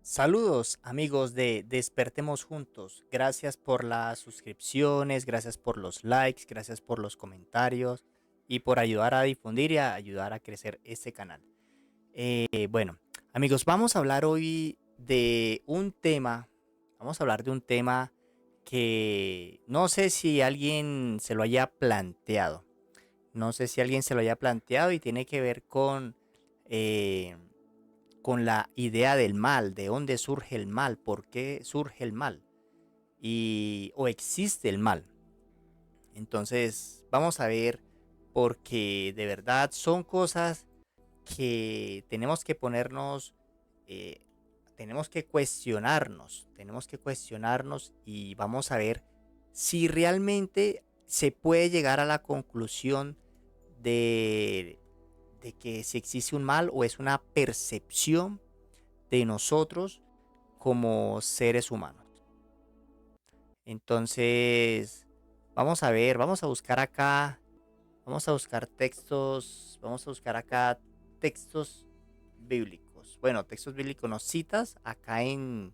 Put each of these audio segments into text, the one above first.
Saludos amigos de Despertemos Juntos. Gracias por las suscripciones, gracias por los likes, gracias por los comentarios y por ayudar a difundir y a ayudar a crecer este canal. Bueno, amigos, vamos a hablar hoy de un tema, vamos a hablar de un tema que no sé si alguien se lo haya planteado. No sé si alguien se lo haya planteado y tiene que ver eh, con la idea del mal, de dónde surge el mal, por qué surge el mal o existe el mal. Entonces vamos a ver porque de verdad son cosas que tenemos que ponernos, eh, tenemos que cuestionarnos y vamos a ver si realmente se puede llegar a la conclusión de, de que si existe un mal o es una percepción de nosotros como seres humanos. Entonces, vamos a ver, vamos a buscar acá, vamos a buscar textos, vamos a buscar acá textos bíblicos. Bueno, textos bíblicos, no citas acá en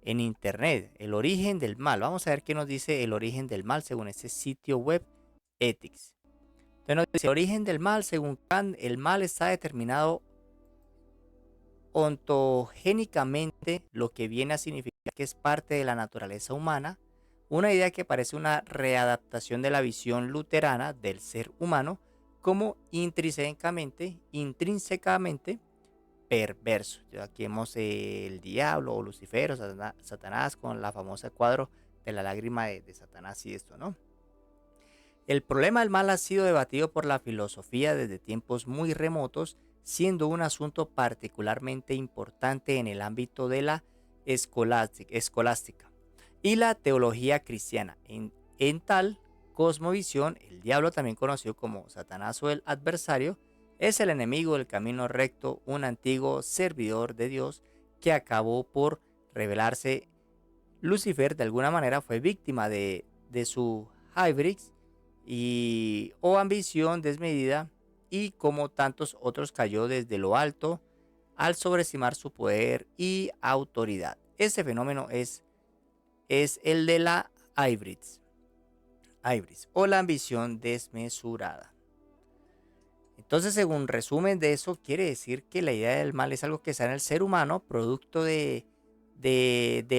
internet. El origen del mal. Vamos a ver qué nos dice el origen del mal según este sitio web Ethics. Entonces nos dice, el origen del mal, según Kant, el mal está determinado ontogénicamente, lo que viene a significar que es parte de la naturaleza humana, una idea que parece una readaptación de la visión luterana del ser humano como intrínsecamente perverso. Ya aquí vemos el diablo o Lucifer o Satanás con la famosa cuadro de la lágrima de Satanás y esto, ¿no? El problema del mal ha sido debatido por la filosofía desde tiempos muy remotos, siendo un asunto particularmente importante en el ámbito de la escolástica y la teología cristiana. En tal cosmovisión, el diablo, también conocido como Satanás o el adversario, es el enemigo del camino recto, un antiguo servidor de Dios que acabó por revelarse. Lucifer de alguna manera fue víctima de su hybris o ambición desmedida y como tantos otros cayó desde lo alto al sobreestimar su poder y autoridad. Ese fenómeno es el de la hybris o la ambición desmesurada. Entonces, según resumen de eso, quiere decir que la idea del mal es algo que está en el ser humano, producto del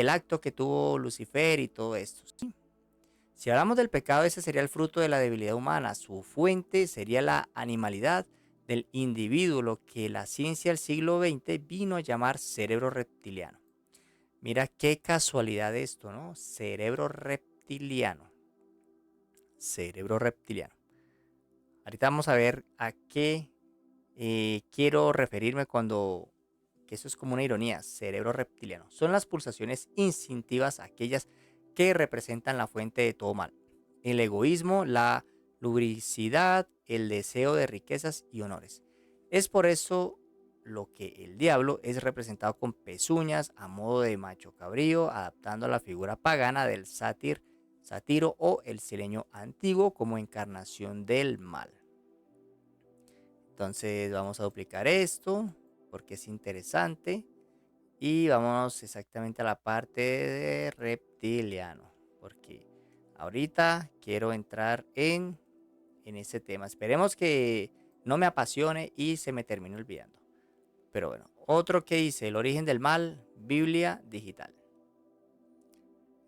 acto que tuvo Lucifer y todo esto, ¿sí? Si hablamos del pecado, ese sería el fruto de la debilidad humana. Su fuente sería la animalidad del individuo, lo que la ciencia del siglo XX vino a llamar cerebro reptiliano. Mira qué casualidad esto, ¿no? Cerebro reptiliano. Cerebro reptiliano. Ahorita vamos a ver a qué quiero referirme cuando, que eso es como una ironía, cerebro reptiliano. Son las pulsaciones instintivas, aquellas que representan la fuente de todo mal. El egoísmo, la lubricidad, el deseo de riquezas y honores. Es por eso lo que el diablo es representado con pezuñas a modo de macho cabrío, adaptando a la figura pagana del sátiro o el sireño antiguo como encarnación del mal. Entonces vamos a duplicar esto porque es interesante. Y vamos exactamente a la parte de reptiliano. Porque ahorita quiero entrar en ese tema. Esperemos que no me apasione y se me termine olvidando. Pero bueno, otro que dice el origen del mal, Biblia digital.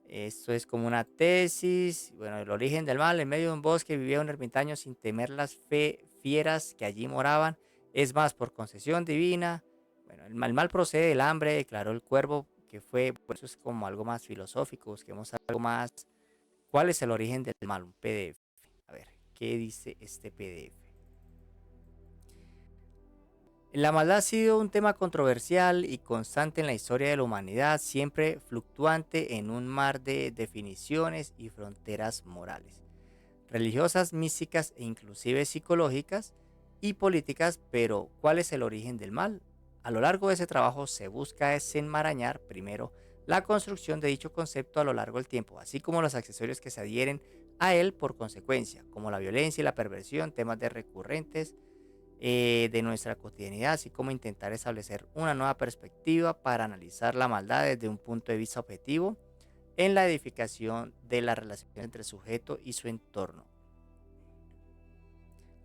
Esto es como una tesis. Bueno, el origen del mal, en medio de un bosque vivía un ermitaño sin temer las fieras que allí moraban. Es más, por concesión divina. Bueno, el mal procede del hambre, declaró el cuervo, que fue, por eso es como algo más filosófico. Busquemos algo más. ¿Cuál es el origen del mal? Un PDF. A ver, ¿qué dice este PDF? La maldad ha sido un tema controversial y constante en la historia de la humanidad, siempre fluctuante en un mar de definiciones y fronteras morales, religiosas, místicas e inclusive psicológicas y políticas. Pero ¿cuál es el origen del mal? A lo largo de ese trabajo se busca desenmarañar primero la construcción de dicho concepto a lo largo del tiempo, así como los accesorios que se adhieren a él por consecuencia, como la violencia y la perversión, temas de recurrentes de nuestra cotidianidad, así como intentar establecer una nueva perspectiva para analizar la maldad desde un punto de vista objetivo en la edificación de la relación entre el sujeto y su entorno.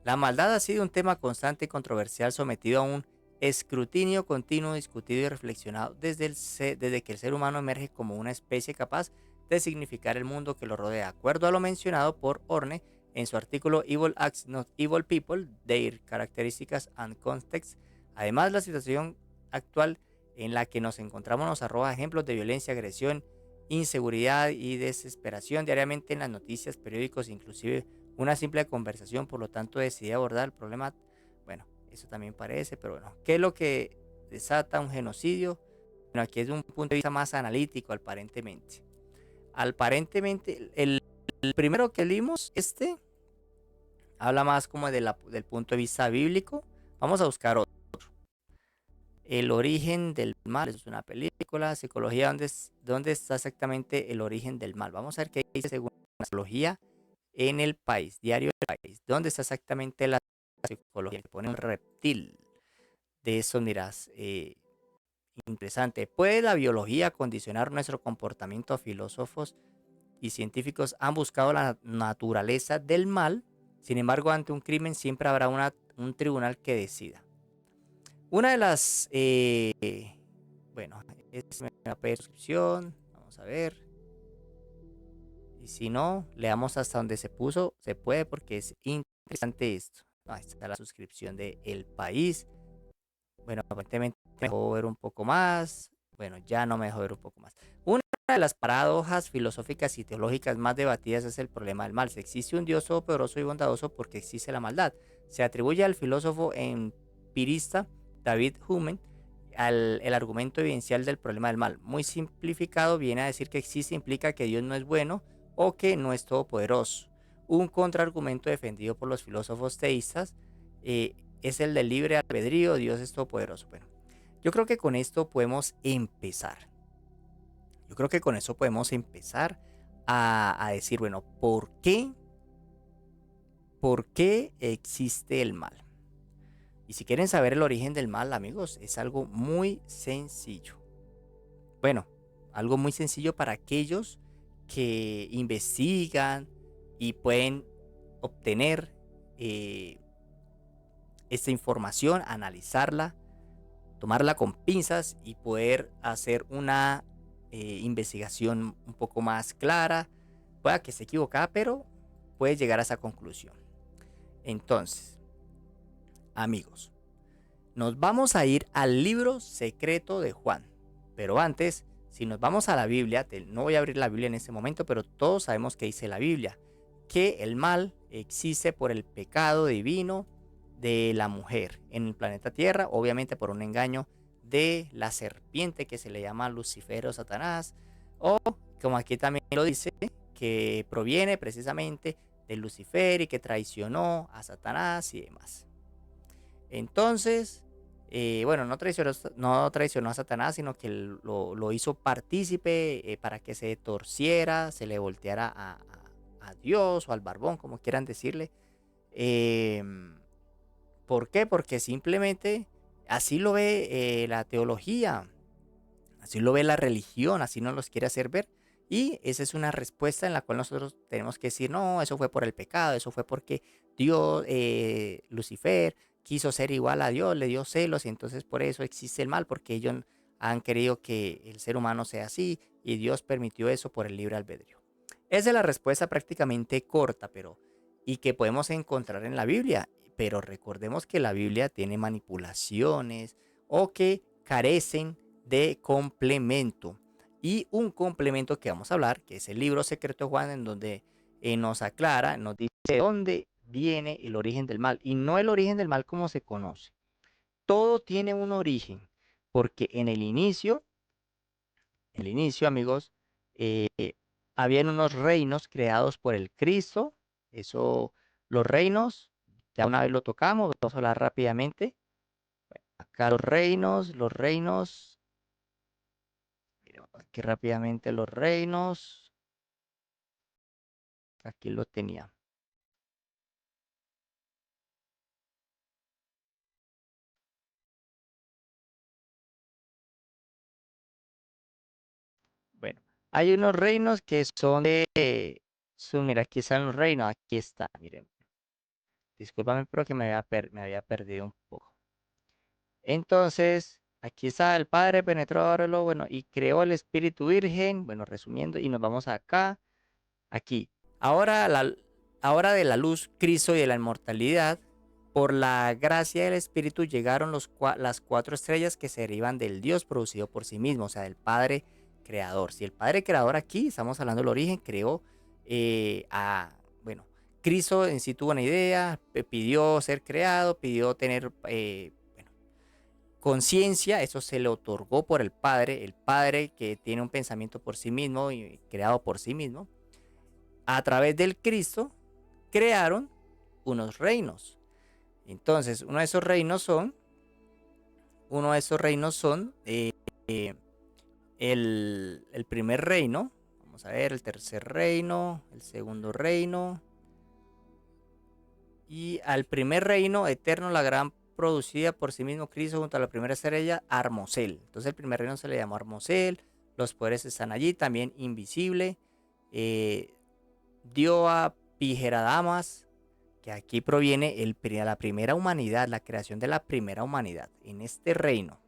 La maldad ha sido un tema constante y controversial sometido a un escrutinio continuo, discutido y reflexionado desde que el ser humano emerge como una especie capaz de significar el mundo que lo rodea. De acuerdo a lo mencionado por Horne en su artículo Evil Acts Not Evil People, Their Characteristics and Context, además la situación actual en la que nos encontramos nos arroja ejemplos de violencia, agresión, inseguridad y desesperación diariamente en las noticias, periódicos, inclusive una simple conversación. Por lo tanto decidí abordar el problema. Bueno, eso también parece, pero bueno, ¿qué es lo que desata un genocidio? Bueno, aquí es de un punto de vista más analítico, aparentemente. Aparentemente, el primero que vimos, habla más como del punto de vista bíblico. Vamos a buscar otro. El origen del mal, es una película, psicología, ¿dónde está exactamente el origen del mal? Vamos a ver qué dice según la psicología en el país, diario del país. ¿Dónde está exactamente la psicología? Que pone un reptil. De eso miras, interesante. ¿Puede la biología condicionar nuestro comportamiento? Filósofos y científicos han buscado la naturaleza del mal. Sin embargo, ante un crimen siempre habrá un tribunal que decida. Una de las, bueno, es una suscripción. Vamos a ver. Y si no, leamos hasta donde se puso. Se puede porque es interesante esto. Ahí está la suscripción de El País. Bueno, aparentemente me dejó ver un poco más. Bueno, ya no me dejó ver un poco más. Una de las paradojas filosóficas y teológicas más debatidas es el problema del mal. Si existe un Dios todopoderoso y bondadoso, ¿por qué existe la maldad? Se atribuye al filósofo empirista David Hume el argumento evidencial del problema del mal. Muy simplificado, viene a decir que existe implica que Dios no es bueno o que no es todopoderoso. Un contraargumento defendido por los filósofos teístas es el del libre albedrío. Dios es todopoderoso. Bueno, yo creo que con esto podemos empezar. Yo creo que con eso podemos empezar a decir, bueno, ¿por qué? ¿Por qué existe el mal? Y si quieren saber el origen del mal, amigos, es algo muy sencillo. Bueno, algo muy sencillo para aquellos que investigan y pueden obtener esta información, analizarla, tomarla con pinzas y poder hacer una investigación un poco más clara. Pueda que esté equivocada, pero puede llegar a esa conclusión. Entonces, amigos, nos vamos a ir al libro secreto de Juan. Pero antes, si nos vamos a la Biblia, no voy a abrir la Biblia en este momento, pero todos sabemos que dice la Biblia, que el mal existe por el pecado divino de la mujer en el planeta Tierra, obviamente por un engaño de la serpiente que se le llama Lucifer o Satanás, o como aquí también lo dice, que proviene precisamente de Lucifer y que traicionó a Satanás y demás. Entonces, bueno, no traicionó a Satanás, sino que lo hizo partícipe para que se torciera, se le volteara a Dios o al barbón, como quieran decirle. Em, ¿Por qué? Porque simplemente así lo ve la teología, así lo ve la religión, así nos los quiere hacer ver. Y esa es una respuesta en la cual nosotros tenemos que decir, no, eso fue por el pecado, eso fue porque Dios, Lucifer, quiso ser igual a Dios, le dio celos y entonces por eso existe el mal, porque ellos han querido que el ser humano sea así y Dios permitió eso por el libre albedrío. Esa es la respuesta prácticamente corta, pero y que podemos encontrar en la Biblia. Pero recordemos que la Biblia tiene manipulaciones o que carecen de complemento. Y un complemento que vamos a hablar, que es el libro secreto de Juan, en donde nos aclara, nos dice de dónde viene el origen del mal. Y no el origen del mal como se conoce. Todo tiene un origen, porque en el inicio, amigos, eh, habían unos reinos creados por el Cristo. Eso, los reinos, ya una vez lo tocamos, vamos a hablar rápidamente. Acá los reinos, miremos aquí rápidamente los reinos. Aquí lo tenía. Hay unos reinos que son de... mira, aquí están los reinos, aquí está, miren. Discúlpame, pero que me había perdido un poco. Entonces, aquí está el Padre penetró ahora lo bueno y creó el Espíritu Virgen. Bueno, resumiendo, y nos vamos acá, aquí. Ahora, ahora de la luz, Cristo y de la inmortalidad, por la gracia del Espíritu llegaron las cuatro estrellas que se derivan del Dios producido por sí mismo, o sea, del Padre Creador. Si el Padre Creador aquí, estamos hablando del origen, creó bueno, Cristo en sí tuvo una idea, pidió ser creado, pidió tener conciencia, eso se le otorgó por el Padre que tiene un pensamiento por sí mismo y creado por sí mismo. A través del Cristo crearon unos reinos. Entonces, uno de esos reinos son el primer reino, vamos a ver, el tercer reino, el segundo reino, y al primer reino eterno, la gran producida por sí mismo Cristo junto a la primera estrella, Armosel. Entonces el primer reino se le llamó Armosel, los poderes están allí, también invisible, dio a Pijeradamas, que aquí proviene la primera humanidad, la creación de la primera humanidad en este reino.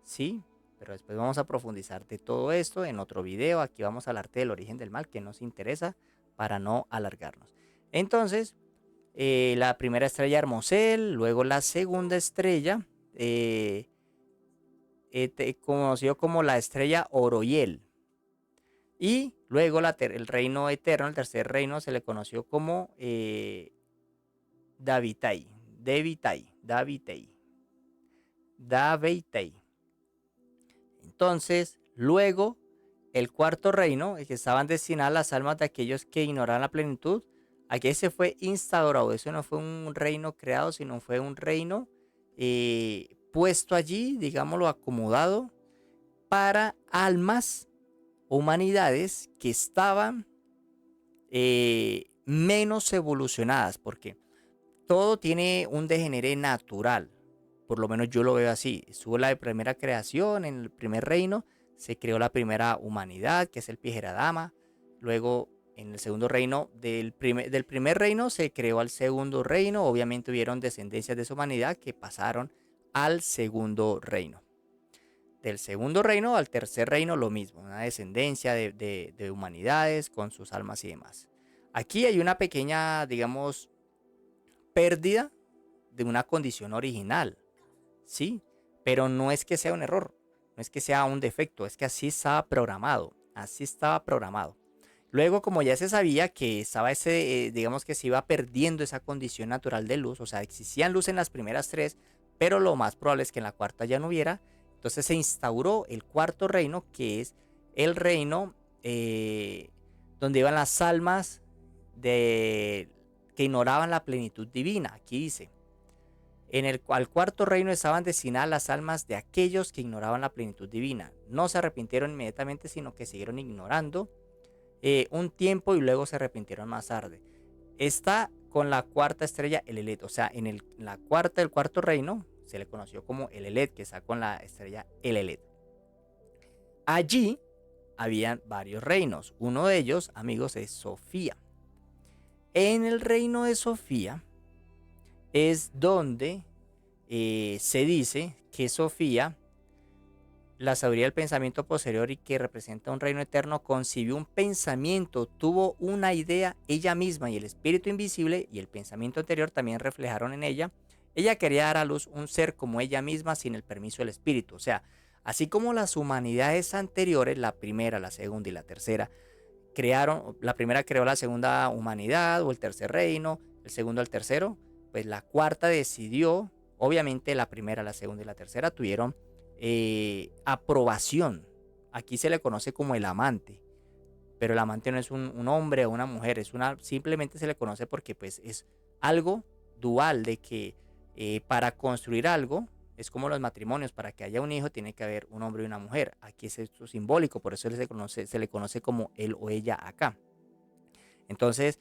¿Sí? Pero después vamos a profundizar de todo esto en otro video. Aquí vamos a hablar del origen del mal que nos interesa para no alargarnos. Entonces, la primera estrella Hermosel, luego la segunda estrella, conocido como la estrella Oroyel. Y luego el reino eterno, el tercer reino, se le conoció como Davitai. Entonces, luego, el cuarto reino, el que estaban destinadas las almas de aquellos que ignoraban la plenitud, aquí se fue instaurado. Eso no fue un reino creado, sino fue un reino puesto allí, digámoslo, acomodado para almas, humanidades que estaban menos evolucionadas, porque todo tiene un degenere natural. Por lo menos yo lo veo así. Estuvo la primera creación en el primer reino, se creó la primera humanidad, que es el Pijeradama. Luego, en el segundo reino, del primer reino se creó al segundo reino. Obviamente hubieron descendencias de esa humanidad que pasaron al segundo reino. Del segundo reino al tercer reino lo mismo, una descendencia de humanidades con sus almas y demás. Aquí hay una pequeña, digamos, pérdida de una condición original, ¿sí? Pero no es que sea un error, no es que sea un defecto, es que así estaba programado, así estaba programado. Luego, como ya se sabía que estaba digamos que se iba perdiendo esa condición natural de luz, o sea, existían luz en las primeras tres, pero lo más probable es que en la cuarta ya no hubiera. Entonces se instauró el cuarto reino, que es el reino donde iban las almas que ignoraban la plenitud divina. Aquí dice, al cuarto reino estaban destinadas las almas de aquellos que ignoraban la plenitud divina. No se arrepintieron inmediatamente, sino que siguieron ignorando un tiempo y luego se arrepintieron más tarde. Está con la cuarta estrella, el Elet. O sea, la cuarta del cuarto reino se le conoció como el Elet, que está con la estrella el Elet. Allí habían varios reinos. Uno de ellos, amigos, es Sofía. En el reino de Sofía es donde se dice que Sofía, la sabiduría del pensamiento posterior y que representa un reino eterno, concibió un pensamiento, tuvo una idea ella misma, y el espíritu invisible y el pensamiento anterior también reflejaron en ella. Ella quería dar a luz un ser como ella misma sin el permiso del espíritu. O sea, así como las humanidades anteriores, la primera, la segunda y la tercera, la primera creó la segunda humanidad o el tercer reino, el segundo el tercero, pues la cuarta decidió, obviamente la primera, la segunda y la tercera tuvieron aprobación. Aquí se le conoce como el amante, pero el amante no es un hombre o una mujer, simplemente se le conoce porque pues es algo dual, de que para construir algo es como los matrimonios, para que haya un hijo tiene que haber un hombre y una mujer. Aquí es esto simbólico, por eso se le conoce como él o ella acá. Entonces,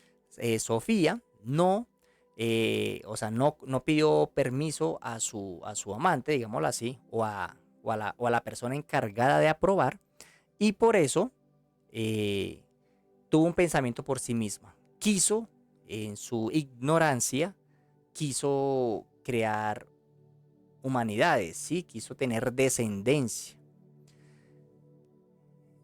Sofía o sea, no pidió permiso a su amante, digámoslo así, o a la persona encargada de aprobar, y por eso eh, tuvo un pensamiento por sí misma. Quiso, en su ignorancia, quiso crear humanidades, ¿sí? Quiso tener descendencia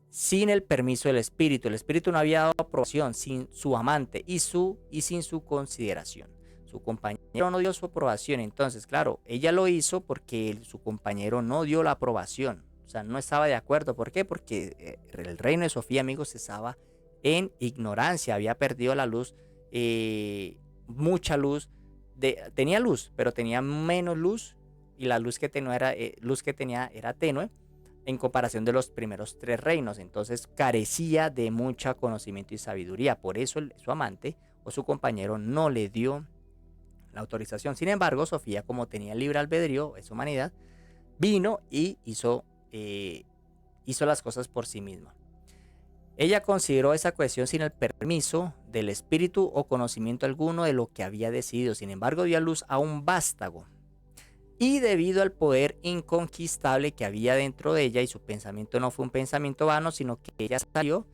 sin el permiso del espíritu. El espíritu no había dado aprobación, sin su amante y sin su consideración. Su compañero no dio su aprobación. Entonces, claro, ella lo hizo porque su compañero no dio la aprobación. O sea, no estaba de acuerdo. ¿Por qué? Porque el reino de Sofía, amigos, estaba en ignorancia. Había perdido la luz, mucha luz. Tenía luz, pero tenía menos luz. Y la luz que tenía era tenue en comparación de los primeros tres reinos. Entonces carecía de mucho conocimiento y sabiduría. Por eso su amante o su compañero no le dio la autorización. Sin embargo, Sofía, como tenía libre albedrío, es humanidad, vino y hizo las cosas por sí misma. Ella consideró esa cuestión sin el permiso del espíritu o conocimiento alguno de lo que había decidido. Sin embargo, dio a luz a un vástago. Y debido al poder inconquistable que había dentro de ella, y su pensamiento no fue un pensamiento vano, sino que ella salió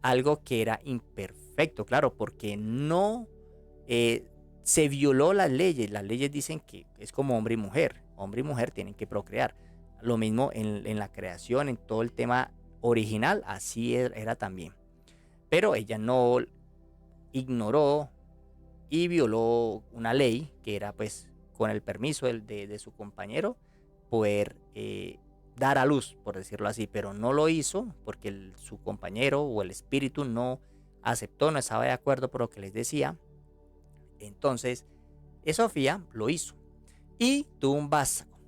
algo que era imperfecto, claro, porque no se violó las leyes. Las leyes dicen que es como hombre y mujer tienen que procrear. Lo mismo en la creación, en todo el tema original, así era también. Pero ella no ignoró y violó una ley que era, pues, con el permiso de su compañero, poder dar a luz, por decirlo así, pero no lo hizo porque su compañero o el espíritu no aceptó, no estaba de acuerdo por lo que les decía. Entonces, Sofía lo hizo y tuvo un vástago.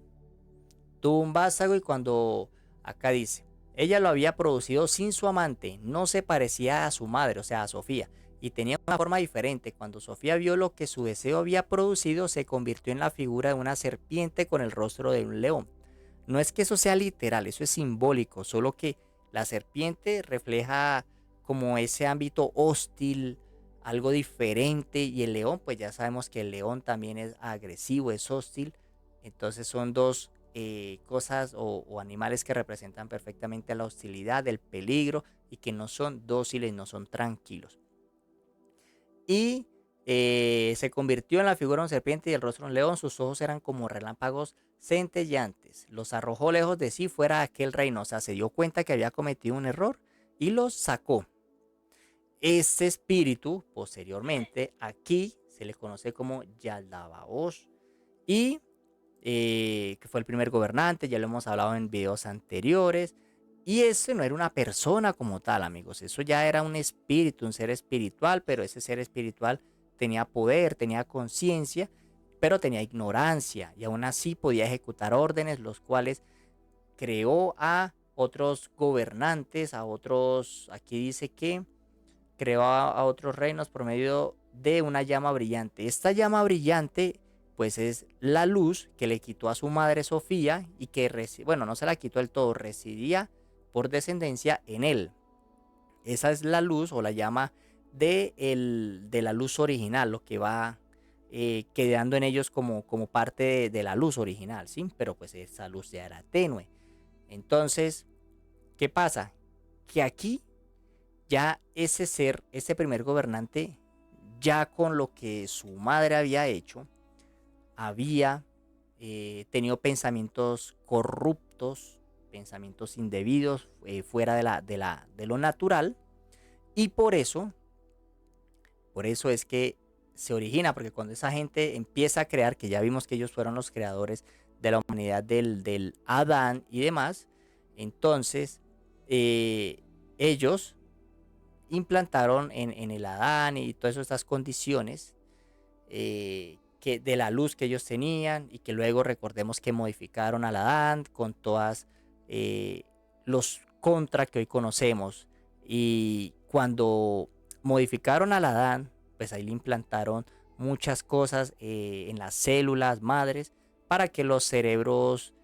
Tuvo un vástago y cuando acá dice, ella lo había producido sin su amante, no se parecía a su madre, o sea, a Sofía, y tenía una forma diferente. Cuando Sofía vio lo que su deseo había producido, se convirtió en la figura de una serpiente con el rostro de un león. No es que eso sea literal, eso es simbólico, solo que la serpiente refleja como ese ámbito hostil, algo diferente, y el león, pues ya sabemos que el león también es agresivo, es hostil. Entonces son dos cosas o animales que representan perfectamente la hostilidad, el peligro y que no son dóciles, no son tranquilos. Y se convirtió en la figura de una serpiente y el rostro de un león. Sus ojos eran como relámpagos centelleantes. Los arrojó lejos de sí fuera de aquel reino. O sea, se dio cuenta que había cometido un error y los sacó. Este espíritu, posteriormente, aquí se le conoce como Yaldabaoth y que fue el primer gobernante, ya lo hemos hablado en videos anteriores. Y ese no era una persona como tal, amigos, eso ya era un espíritu, un ser espiritual, pero ese ser espiritual tenía poder, tenía conciencia, pero tenía ignorancia y aún así podía ejecutar órdenes, los cuales creó a otros gobernantes, a otros, aquí dice que creó a otros reinos por medio de una llama brillante. Esta llama brillante pues es la luz que le quitó a su madre Sofía y que, bueno, no se la quitó del todo, residía por descendencia en él. Esa es la luz o la llama de la luz original, lo que va quedando en ellos como parte de la luz original, ¿sí? Pero pues esa luz ya era tenue. Entonces, ¿qué pasa? Que aquí ya ese ser, ese primer gobernante, ya con lo que su madre había hecho, había tenido pensamientos corruptos, pensamientos indebidos, fuera de lo natural, y por eso es que se origina, porque cuando esa gente empieza a crear, que ya vimos que ellos fueron los creadores de la humanidad del Adán y demás, entonces ellos implantaron en el Adán y todas estas condiciones que de la luz que ellos tenían y que luego recordemos que modificaron al Adán con todas los contra que hoy conocemos. Y cuando modificaron al Adán, pues ahí le implantaron muchas cosas en las células madres para que los cerebros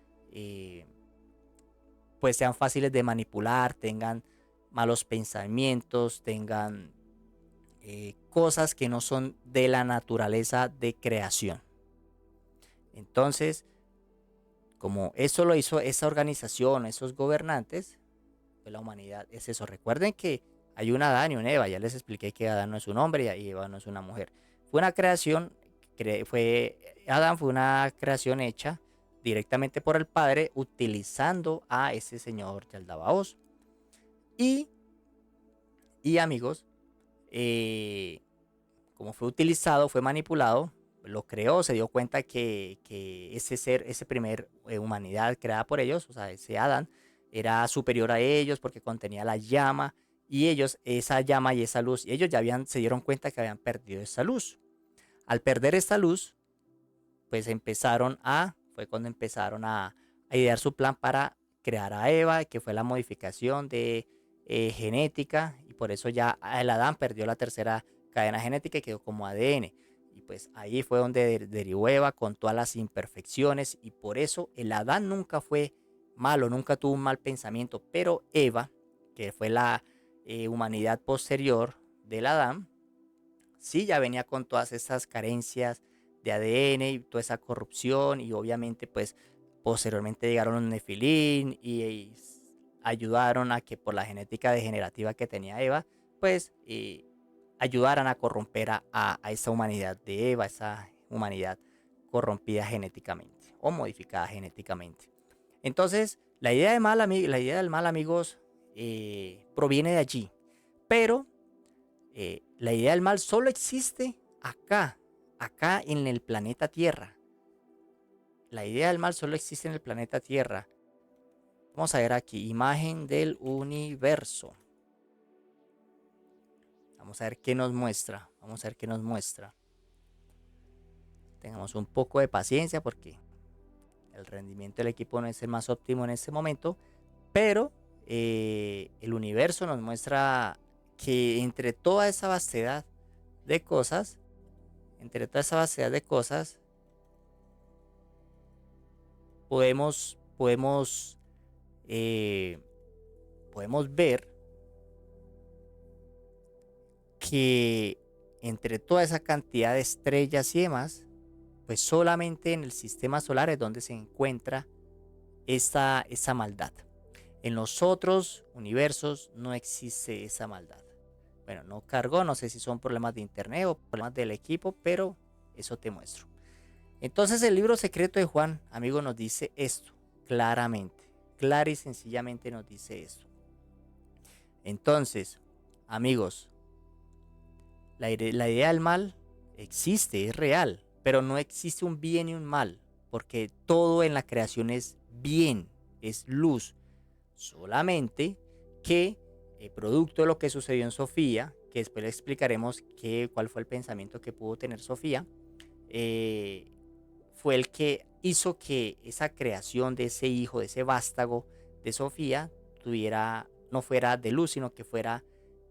pues sean fáciles de manipular, tengan malos pensamientos, tengan cosas que no son de la naturaleza de creación. Entonces, como eso lo hizo esa organización, esos gobernantes, fue la humanidad. Es eso. Recuerden que hay un Adán y una Eva. Ya les expliqué que Adán no es un hombre y Eva no es una mujer. Fue una creación, Adán fue una creación hecha directamente por el Padre utilizando a ese señor Yaldabaoth. Y, y amigos, eh, como fue utilizado, fue manipulado, lo creó, se dio cuenta que ese ser, ese primer humanidad creada por ellos, o sea, ese Adán, era superior a ellos porque contenía la llama y ellos, esa llama y esa luz, y ellos ya se dieron cuenta que habían perdido esa luz. Al perder esta luz, pues fue cuando empezaron a idear su plan para crear a Eva, que fue la modificación de genética, y por eso ya el Adán perdió la tercera cadena genética y quedó como ADN. Y pues ahí fue donde derivó Eva con todas las imperfecciones, y por eso el Adán nunca fue malo, nunca tuvo un mal pensamiento, pero Eva, que fue la humanidad posterior del Adán, sí ya venía con todas esas carencias de ADN y toda esa corrupción, y obviamente pues posteriormente llegaron los Nefilín y ayudaron a que por la genética degenerativa que tenía Eva, pues ayudaran a corromper a esa humanidad de Eva, esa humanidad corrompida genéticamente o modificada genéticamente. Entonces, la idea del mal, amigos, proviene de allí, pero la idea del mal solo existe acá en el planeta Tierra. La idea del mal solo existe en el planeta Tierra. Vamos a ver aquí, imagen del universo. Vamos a ver qué nos muestra. Vamos a ver qué nos muestra. Tengamos un poco de paciencia porque el rendimiento del equipo no es el más óptimo en este momento. Pero el universo nos muestra que entre toda esa vastedad de cosas, podemos eh, podemos ver que entre toda esa cantidad de estrellas y demás, pues solamente en el sistema solar es donde se encuentra esa maldad. En los otros universos no existe esa maldad. Bueno, no cargó, no sé si son problemas de internet o problemas del equipo, pero eso te muestro. Entonces el libro secreto de Juan, amigo, nos dice esto claramente, clara y sencillamente nos dice esto. Entonces, amigos, la idea del mal existe, es real, pero no existe un bien y un mal, porque todo en la creación es bien, es luz, solamente que producto de lo que sucedió en Sofía, que después le explicaremos cuál fue el pensamiento que pudo tener Sofía, fue el que hizo que esa creación de ese hijo, de ese vástago de Sofía, no fuera de luz, sino que fuera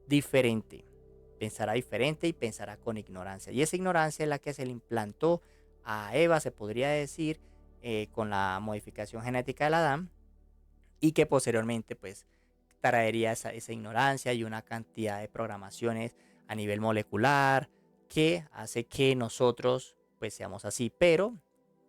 diferente. Pensará diferente y pensará con ignorancia. Y esa ignorancia es la que se le implantó a Eva, se podría decir, con la modificación genética del Adán, y que posteriormente pues traería esa ignorancia y una cantidad de programaciones a nivel molecular que hace que nosotros pues seamos así. Pero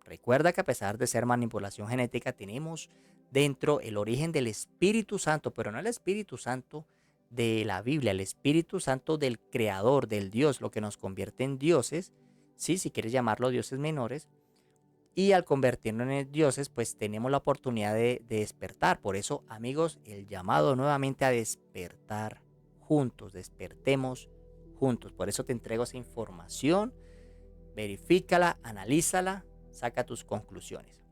recuerda que a pesar de ser manipulación genética, tenemos dentro el origen del Espíritu Santo, pero no el Espíritu Santo de la Biblia, el Espíritu Santo del Creador, del Dios, lo que nos convierte en dioses, ¿sí? Si quieres llamarlo dioses menores. Y al convertirnos en dioses, pues tenemos la oportunidad de despertar. Por eso, amigos, el llamado nuevamente a despertar juntos, despertemos juntos. Por eso te entrego esa información, verifícala, analízala, saca tus conclusiones.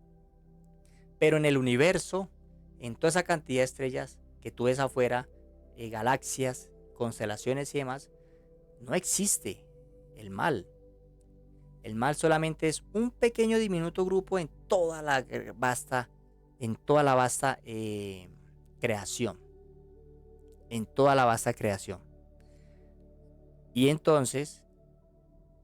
Pero en el universo, en toda esa cantidad de estrellas que tú ves afuera, galaxias, constelaciones y demás, no existe el mal. El mal solamente es un pequeño diminuto grupo en toda la vasta creación. En toda la vasta creación. Y entonces,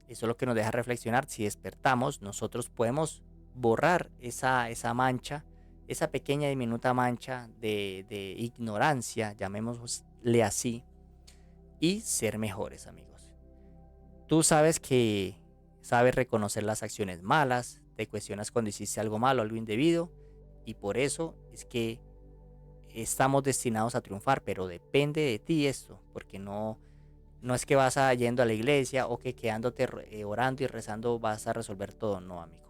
eso es lo que nos deja reflexionar. Si despertamos, nosotros podemos borrar esa mancha, esa pequeña diminuta mancha de ignorancia, llamémosle así, y ser mejores, amigos. Tú sabes reconocer las acciones malas, te cuestionas cuando hiciste algo malo, algo indebido, y por eso es que estamos destinados a triunfar, pero depende de ti esto, porque no es que vas a yendo a la iglesia o que quedándote orando y rezando vas a resolver todo, no, amigo.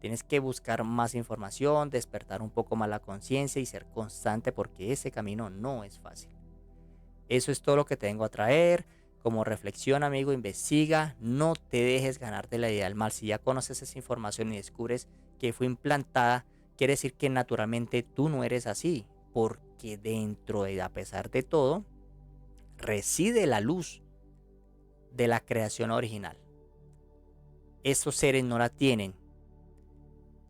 Tienes que buscar más información, despertar un poco más la conciencia y ser constante porque ese camino no es fácil. Eso es todo lo que te vengo a traer. Como reflexión, amigo, investiga, no te dejes ganar de la idea del mal. Si ya conoces esa información y descubres que fue implantada, quiere decir que naturalmente tú no eres así, porque dentro de, a pesar de todo, reside la luz de la creación original. Esos seres no la tienen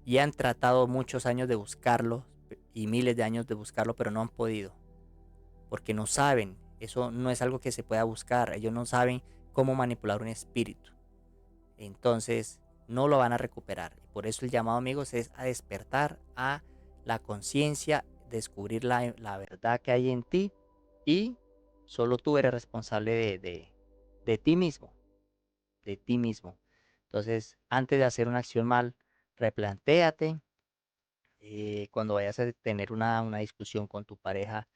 y han tratado muchos años de buscarlo y miles de años de buscarlo, pero no han podido, porque no saben. Eso no es algo que se pueda buscar. Ellos no saben cómo manipular un espíritu. Entonces, no lo van a recuperar. Por eso el llamado, amigos, es a despertar a la conciencia, descubrir la verdad que hay en ti y solo tú eres responsable de ti mismo, de ti mismo. Entonces, antes de hacer una acción mal, replantéate. Cuando vayas a tener una discusión con tu pareja,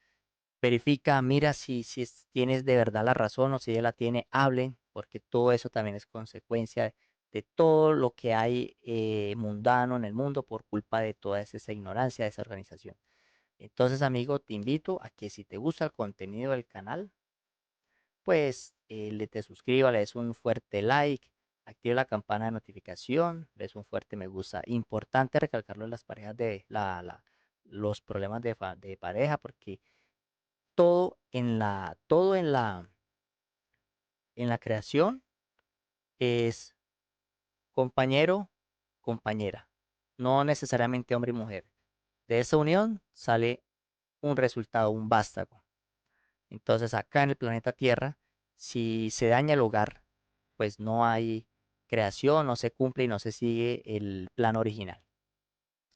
verifica, mira si tienes de verdad la razón o si ella la tiene, hablen, porque todo eso también es consecuencia de todo lo que hay mundano en el mundo por culpa de toda esa ignorancia de esa organización. Entonces, amigo, te invito a que si te gusta el contenido del canal, pues te suscribas, le des un fuerte like, activa la campana de notificación, le des un fuerte me gusta. Importante recalcarlo en las parejas de los problemas de pareja, porque todo en la creación es compañero, compañera, no necesariamente hombre y mujer. De esa unión sale un resultado, un vástago. Entonces acá en el planeta Tierra, si se daña el hogar, pues no hay creación, no se cumple y no se sigue el plan original.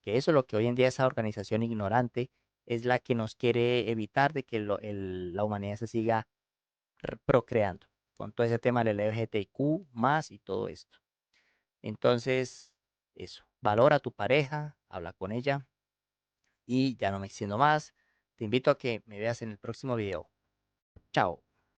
Que eso es lo que hoy en día esa organización ignorante es la que nos quiere evitar de que la humanidad se siga procreando con todo ese tema del LGBTQ más y todo esto. Entonces, eso, valora a tu pareja, habla con ella y ya no me extiendo más. Te invito a que me veas en el próximo video. Chao.